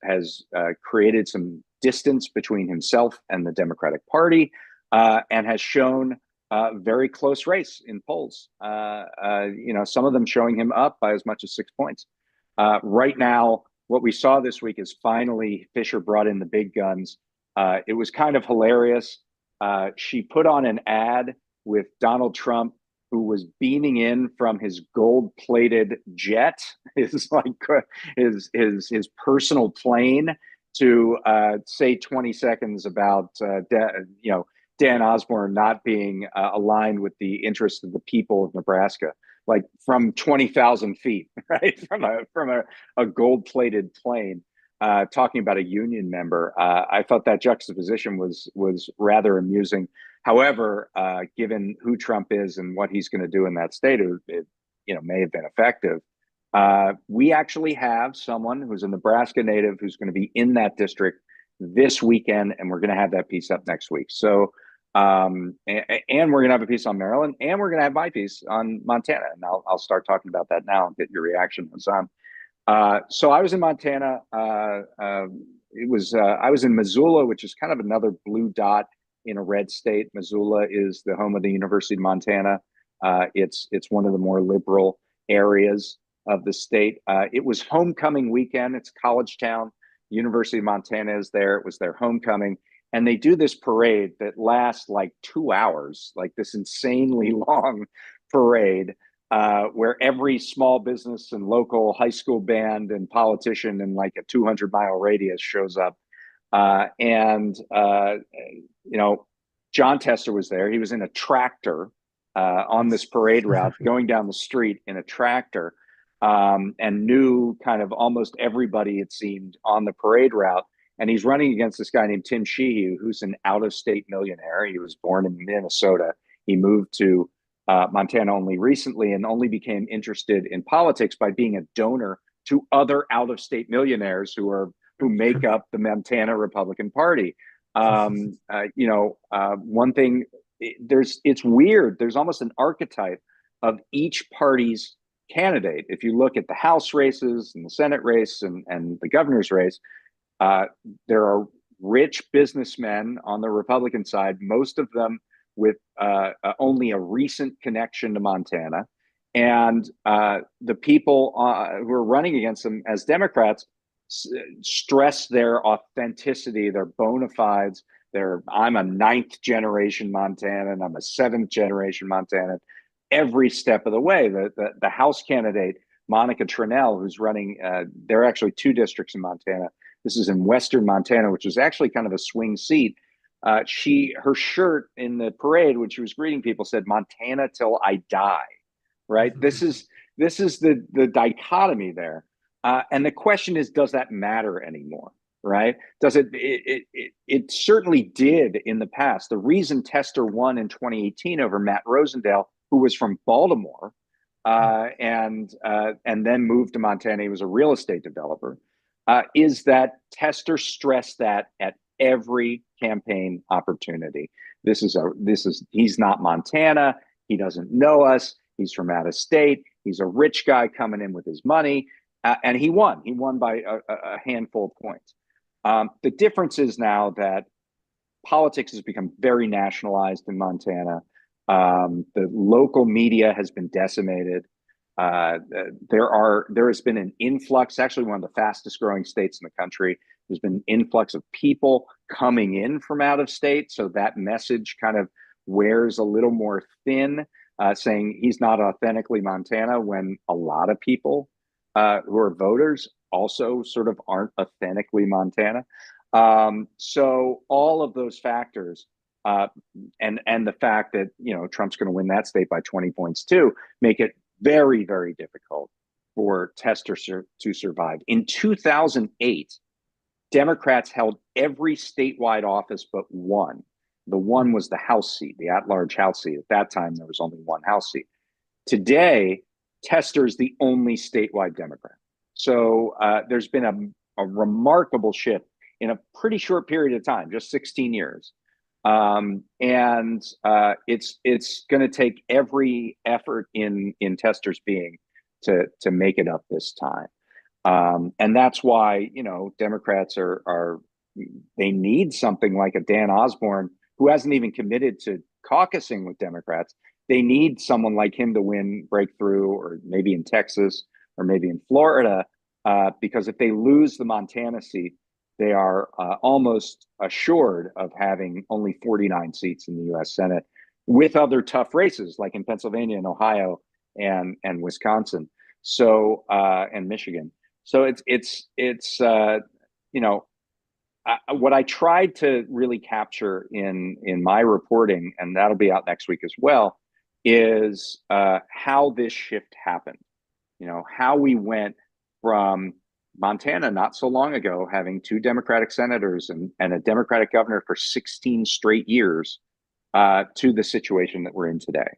created some distance between himself and the Democratic Party, and has shown a very close race in polls. Some of them showing him up by as much as 6 points. Right now, what we saw this week is finally Fischer brought in the big guns. It was kind of hilarious. She put on an ad with Donald Trump, who was beaming in from his gold-plated jet, his personal plane, to say 20 seconds about Dan Osborne not being aligned with the interests of the people of Nebraska, like from 20,000 feet, right, from a gold-plated plane. Talking about a union member, I thought that juxtaposition was rather amusing. However, given who Trump is and what he's going to do in that state, it may have been effective. We actually have someone who's a Nebraska native who's going to be in that district this weekend, and we're going to have that piece up next week. So, and we're going to have a piece on Maryland, and we're going to have my piece on Montana, and I'll start talking about that now and get your reaction, Hassan. So I was in Montana. I was in Missoula, which is kind of another blue dot in a red state. Missoula is the home of the University of Montana. It's one of the more liberal areas of the state. It was homecoming weekend. It's college town. University of Montana is there. It was their homecoming. And they do this parade that lasts like 2 hours, like this insanely long parade. Where every small business and local high school band and politician in like a 200-mile radius shows up. John Tester was there. He was in a tractor on this parade route, going down the street in a tractor, and knew kind of almost everybody, it seemed, on the parade route. And he's running against this guy named Tim Sheehy, who's an out-of-state millionaire. He was born in Minnesota. He moved to Montana only recently and only became interested in politics by being a donor to other out-of-state millionaires who make up the Montana Republican Party. One thing, it's weird. There's almost an archetype of each party's candidate. If you look at the House races and the Senate race and the governor's race, there are rich businessmen on the Republican side, most of them with only a recent connection to Montana. And the people who are running against them as Democrats stress their authenticity, their bona fides. I'm a 9th generation Montanan, I'm a 7th generation Montanan, every step of the way. The House candidate, Monica Tranel, who's running, there are actually 2 districts in Montana. This is in Western Montana, which was actually kind of a swing seat. Her shirt in the parade when she was greeting people said "Montana till I die." Right. This is the dichotomy there, and the question is, does that matter anymore? Right? Does it certainly did in the past. The reason Tester won in 2018 over Matt Rosendale, who was from Baltimore, and then moved to Montana. He was a real estate developer. Is that Tester stressed that at every campaign opportunity. He's not Montana. He doesn't know us. He's from out of state. He's a rich guy coming in with his money, and he won. He won by a handful of points. The difference is now that politics has become very nationalized in Montana. The local media has been decimated. There has been an influx, actually one of the fastest growing states in the country. There's been an influx of people coming in from out of state. So that message kind of wears a little more thin, saying he's not authentically Montana, when a lot of people who are voters also sort of aren't authentically Montana. So all of those factors, and the fact that Trump's going to win that state by 20 points too, make it very, very difficult for Tester to survive. In 2008, Democrats held every statewide office but one. The one was the House seat, the at-large House seat. At that time, there was only one House seat. Today, Tester is the only statewide Democrat. So there's been a remarkable shift in a pretty short period of time, just 16 years. And it's going to take every effort in Tester's being to make it up this time. And that's why, Democrats they need something like a Dan Osborne, who hasn't even committed to caucusing with Democrats. They need someone like him to win breakthrough, or maybe in Texas or maybe in Florida, because if they lose the Montana seat, they are almost assured of having only 49 seats in the U.S. Senate, with other tough races like in Pennsylvania and Ohio and Wisconsin, so and Michigan. So it's what I tried to really capture in my reporting, and that'll be out next week as well, is how this shift happened. How we went from Montana not so long ago having two Democratic senators and a Democratic governor for 16 straight years to the situation that we're in today.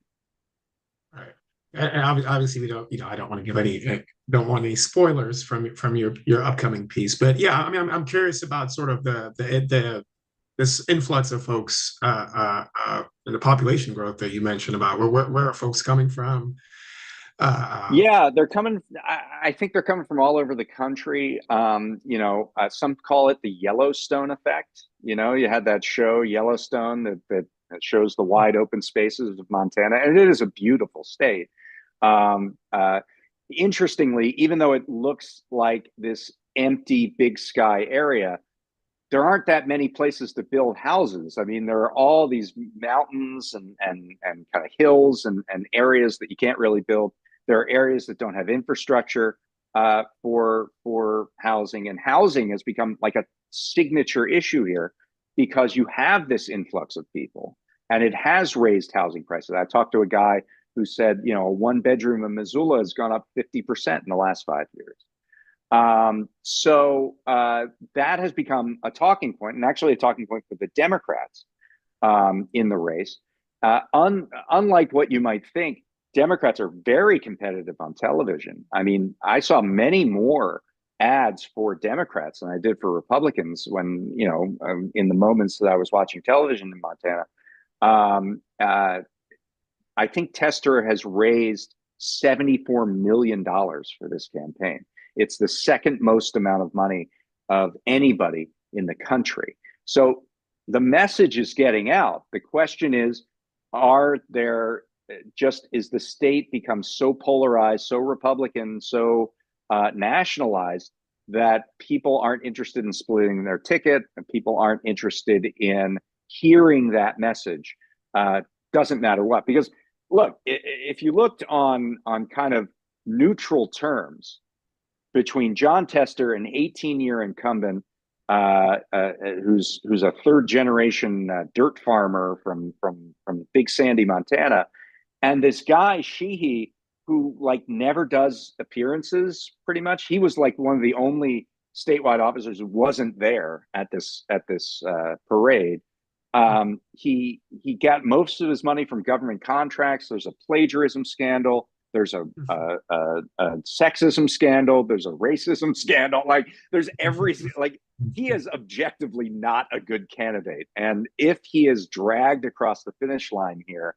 Right. And obviously we don't, I don't want to give don't want any spoilers from your upcoming piece, but yeah, I mean, I'm curious about sort of this influx of folks, and the population growth that you mentioned about. Where are folks coming from? Yeah, they're coming. I think they're coming from all over the country. Some call it the Yellowstone effect. You had that show Yellowstone that shows the wide open spaces of Montana, and it is a beautiful state. Interestingly, even though it looks like this empty big sky area, there aren't that many places to build houses. I mean, there are all these mountains and kind of hills and areas that you can't really build. There are areas that don't have infrastructure for housing, and housing has become like a signature issue here because you have this influx of people, and it has raised housing prices. I talked to a guy who said, a one bedroom in Missoula has gone up 50% in the last 5 years. So that has become a talking point, and actually a talking point for the Democrats in the race. Unlike what you might think, Democrats are very competitive on television. I mean, I saw many more ads for Democrats than I did for Republicans when, in the moments that I was watching television in Montana. I think Tester has raised $74 million for this campaign. It's the second most amount of money of anybody in the country. So the message is getting out. The question is, is the state become so polarized, so Republican, so nationalized that people aren't interested in splitting their ticket, and people aren't interested in hearing that message? Doesn't matter what, because look, if you looked on kind of neutral terms between Jon Tester, an 18-year incumbent who's a third generation dirt farmer from Big Sandy, Montana, and this guy Sheehy, who like never does appearances. Pretty much, he was like one of the only statewide officers who wasn't there at this parade. He got most of his money from government contracts. There's a plagiarism scandal. There's a sexism scandal. There's a racism scandal. Like there's everything. Like he is objectively not a good candidate. And if he is dragged across the finish line here,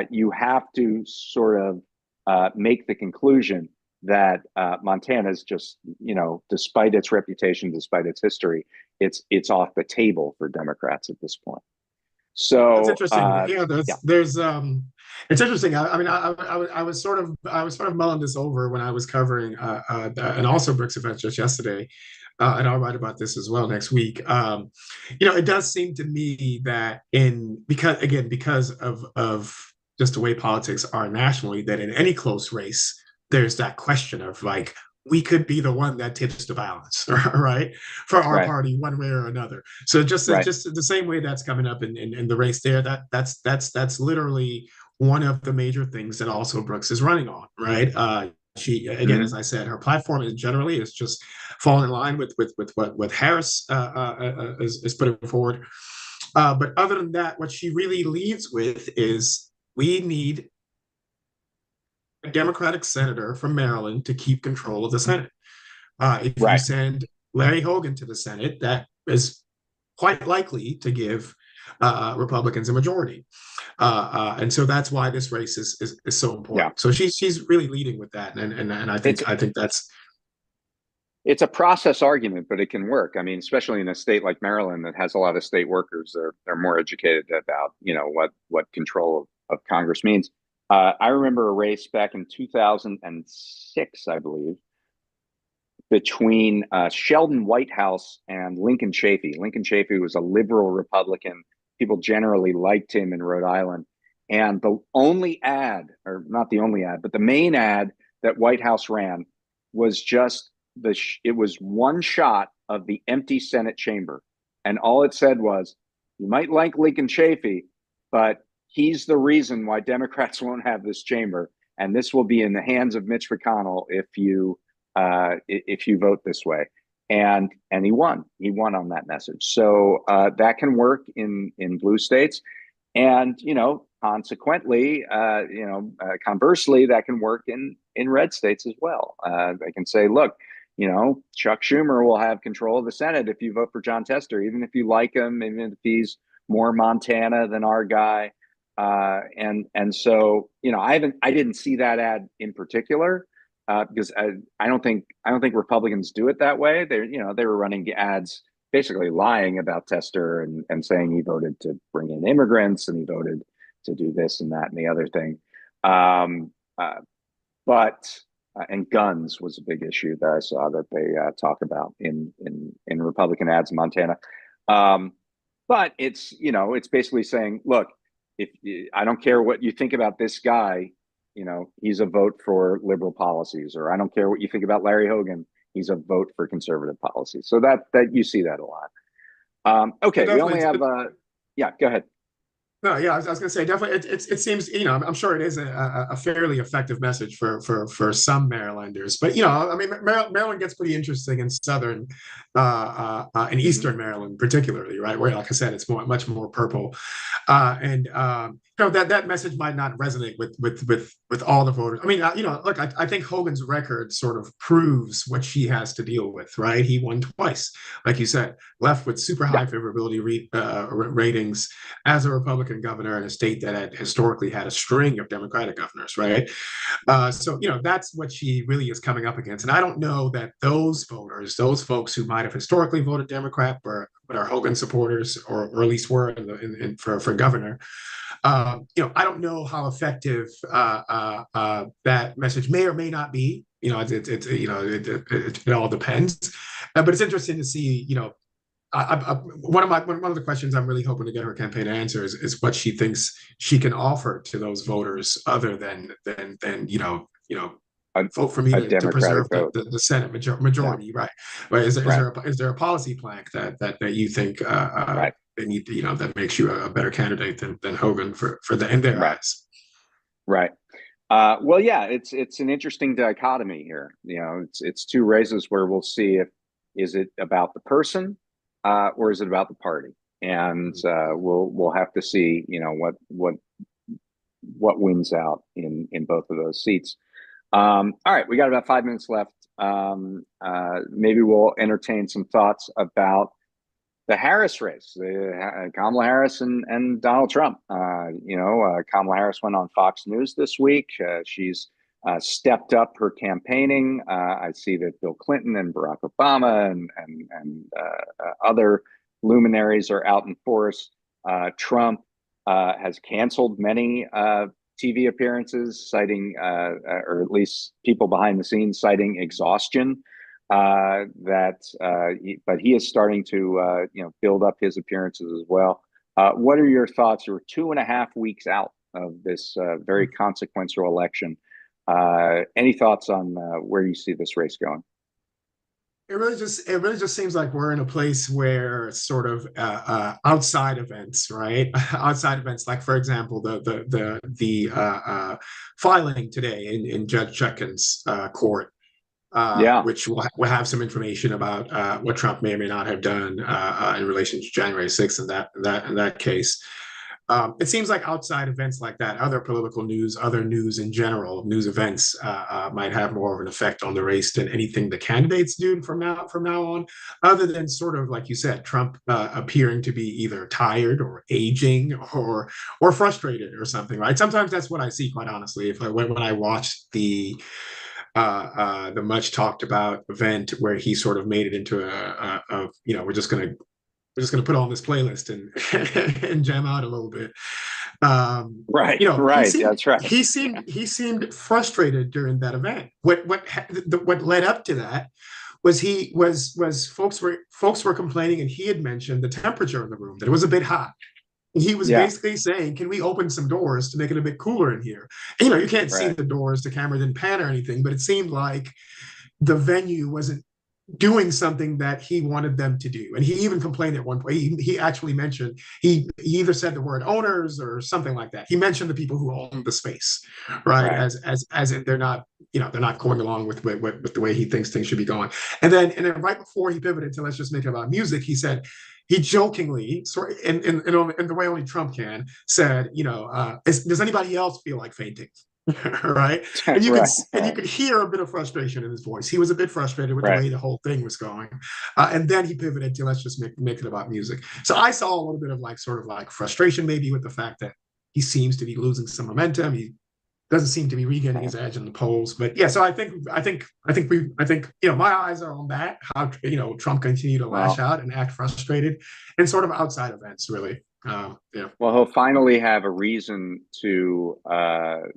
you have to sort of make the conclusion that Montana is just, despite its reputation, despite its history, it's off the table for Democrats at this point. That's So interesting. Yeah, yeah, there's it's interesting. I was sort of mulling this over when I was covering an also Bricks event just yesterday, and I'll write about this as well next week. It does seem to me that because of just the way politics are nationally, that in any close race, there's that question of like, we could be the one that tips the balance, right, for our right, party one way or another. So just right. the same way that's coming up in the race there, that's literally one of the major things that also Brooks is running on, right? She again, Mm-hmm. as I said, her platform is generally is just falling in line with what Harris is putting forward. But other than that, what she really leads with is we need a Democratic senator from Maryland to keep control of the Senate. If you Right. send Larry Hogan to the Senate, that is quite likely to give Republicans a majority, and so that's why this race is so Yeah. important. So she's really leading with that, and It's I think that's it's a process argument, but it can work. I mean, especially in a state like Maryland that has a lot of state workers, they're more educated about what control of Congress means. I remember a race back in 2006, I believe, between Sheldon Whitehouse and Lincoln Chafee. Lincoln Chafee was a liberal Republican. People generally liked him in Rhode Island. And the only ad, or not the only ad, but the main ad that Whitehouse ran was just it was one shot of the empty Senate chamber. And all it said was, you might like Lincoln Chafee, but he's the reason why Democrats won't have this chamber. And this will be in the hands of Mitch McConnell if you vote this way. And he won. He won on that message. So that can work in blue states, and consequently, conversely, that can work in red states as well. They can say, look, Chuck Schumer will have control of the Senate if you vote for John Tester, even if you like him, even if he's more Montana than our guy. And so I didn't see that ad in particular. Because I don't think Republicans do it that way. They were running ads basically lying about Tester and saying he voted to bring in immigrants and he voted to do this and that and the other thing. But and guns was a big issue that I saw that they talk about in Republican ads in Montana. But it's basically saying, look, if I don't care what you think about this guy, he's a vote for liberal policies, or I don't care what you think about Larry Hogan, he's a vote for conservative policies. So that you see that a lot. Okay, we only have yeah, go ahead. No, yeah, I was going to say definitely. It seems I'm sure it is a fairly effective message for some Marylanders, but I mean Maryland gets pretty interesting in southern and Mm-hmm. eastern Maryland particularly, right? Where, like I said, it's much more purple, and that message might not resonate with all the voters. I mean, look, I think Hogan's record sort of proves what she has to deal with, right? He won twice, like you said, left with super Yeah. high favorability ratings as a Republican governor in a state that had historically had a string of Democratic governors, right? So that's what she really is coming up against, and I don't know that those voters, those folks who might have historically voted Democrat, but are Hogan supporters, or at least were for governor. I don't know how effective that message may or may not be. It all depends, but it's interesting to see. One of the questions I'm really hoping to get her campaign to answer is what she thinks she can offer to those voters other than a, vote for me a to Democratic preserve vote. the Senate Yeah, majority, right? But right, is there a policy plank that you think right, they need to, that makes you a better candidate than Hogan for the in their right, eyes? right. Well, yeah, it's an interesting dichotomy here. It's two races where we'll see if is it about the person, or is it about the party, and we'll have to see. What wins out in both of those seats. All right, we got about 5 minutes left. Maybe we'll entertain some thoughts about the Harris race, Kamala Harris and Donald Trump. Kamala Harris went on Fox News this week. She's stepped up her campaigning. I see that Bill Clinton and Barack Obama and other luminaries are out in force. Trump has canceled many TV appearances, citing, or at least people behind the scenes citing exhaustion. But he is starting to build up his appearances as well. What are your thoughts? We're 2.5 weeks out of this very consequential election. Any thoughts on where you see this race going? It really just seems like we're in a place where sort of outside events, right? Outside events, like for example, the filing today in Judge Chutkan's court, Yeah, which will have some information about what Trump may or may not have done in relation to January 6th in that case. It seems like outside events like that, other political news, other news in general, news events might have more of an effect on the race than anything the candidates do from now on. Other than sort of like you said, Trump appearing to be either tired or aging or frustrated or something, right? Sometimes that's what I see, quite honestly. When I watch the much talked about event where he sort of made it into we're just gonna put on this playlist and and jam out a little bit. right, right. That's right. Yeah, He seemed frustrated during that event. What led up to that was folks were complaining, and he had mentioned the temperature of the room, that it was a bit hot. He was yeah, basically saying, "Can we open some doors to make it a bit cooler in here?" You can't see right, the doors, the camera didn't pan or anything, but it seemed like the venue wasn't doing something that he wanted them to do. And he even complained at one point. He actually mentioned, he either said the word owners or something like that. He mentioned the people who own the space, right? right. As if they're not going along with the way he thinks things should be going. And then right before he pivoted to let's just make it about music, he said, he jokingly, sort in the way only Trump can, said, does anybody else feel like fainting? Right, Right, and you right. could hear a bit of frustration in his voice. He was a bit frustrated with the Right. way the whole thing was going, and then he pivoted to let's just make it about music. So I saw a little bit of like sort of like frustration maybe with the fact that he seems to be losing some momentum. He doesn't seem to be regaining his edge in the polls. But yeah, so I think my eyes are on that. How Trump continue to lash Well, out and act frustrated, and sort of outside events really. Yeah. well, he'll finally have a reason to an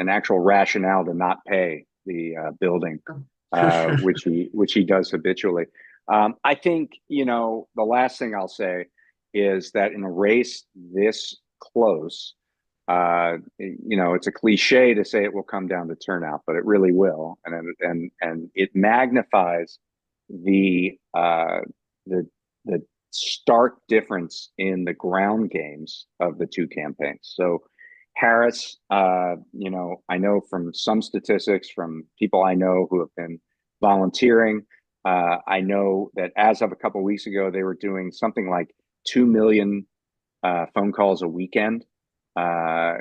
actual rationale to not pay the building, which he does habitually. I think the last thing I'll say is that in a race this close, it's a cliche to say it will come down to turnout, but it really will, and it magnifies the the the stark difference in the ground games of the two campaigns. So Harris, I know from some statistics from people I know who have been volunteering. I know that as of a couple of weeks ago, they were doing something like 2 million phone calls a weekend. Uh,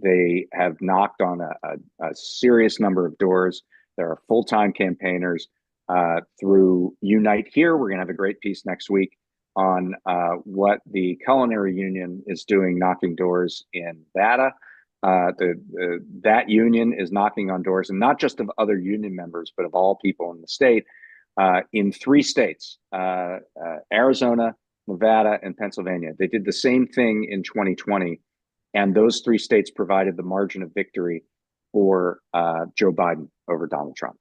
they have knocked on a serious number of doors. There are full time campaigners through Unite Here. We're going to have a great piece next week on what the Culinary Union is doing, knocking doors in Nevada. That union is knocking on doors, and not just of other union members, but of all people in the state, in 3 states: Arizona, Nevada, and Pennsylvania. They did the same thing in 2020, and those 3 states provided the margin of victory for Joe Biden over Donald Trump.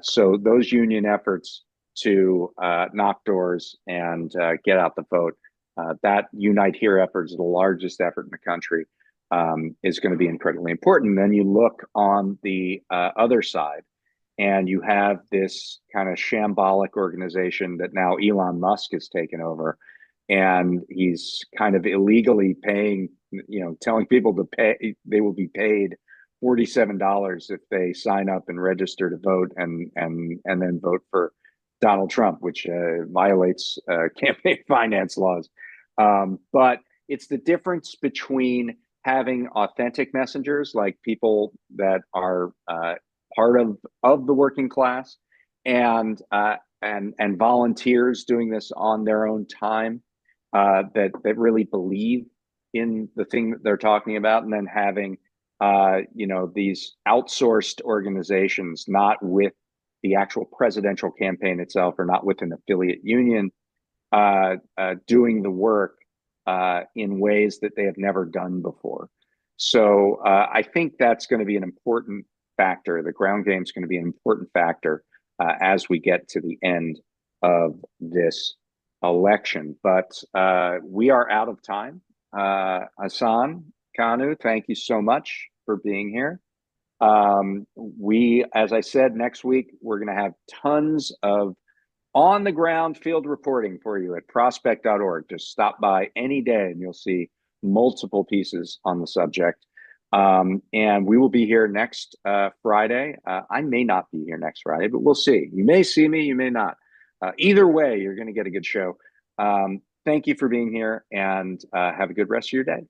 So those union efforts to knock doors and get out the vote, that Unite Here effort is the largest effort in the country. is going to be incredibly important. Then you look on the other side, and you have this kind of shambolic organization that now Elon Musk has taken over, and he's kind of illegally paying, telling people to pay, they will be paid $47 if they sign up and register to vote, and then vote for Donald Trump, which violates campaign finance laws. But it's the difference between having authentic messengers, like people that are part of the working class, and volunteers doing this on their own time, that really believe in the thing that they're talking about, and then having these outsourced organizations, not with the actual presidential campaign itself, or not with an affiliate union, doing the work in ways that they have never done before. So I think that's going to be an important factor. The ground game is going to be an important factor as we get to the end of this election. But we are out of time. Hassan Kanu, thank you so much for being here. As I said, next week, we're going to have tons of on the ground field reporting for you at prospect.org. Just stop by any day and you'll see multiple pieces on the subject. And we will be here next Friday. I may not be here next Friday, but we'll see. You may see me, you may not. Either way, you're going to get a good show. Thank you for being here, and have a good rest of your day.